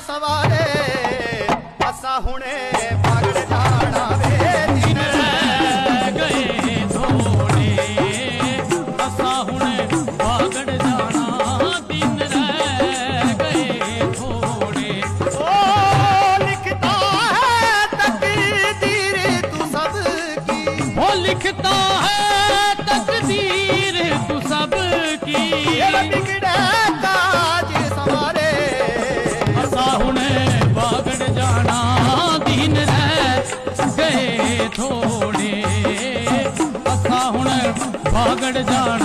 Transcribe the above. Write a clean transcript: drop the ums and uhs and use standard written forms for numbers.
सवारे असा हुणे भागड़ जाना वे दिन रह गए थोड़े असा हुणे भागड़ जाना दिन रह गए थोड़े ओ लिखता है तकदीर तू सबकी वो लिखता है तकदीर तू सबकी बिगड़े काज सवारे असा हुणे भागड़ जाना दिन रह गए थोड़े असा हुणे भागड़ जाना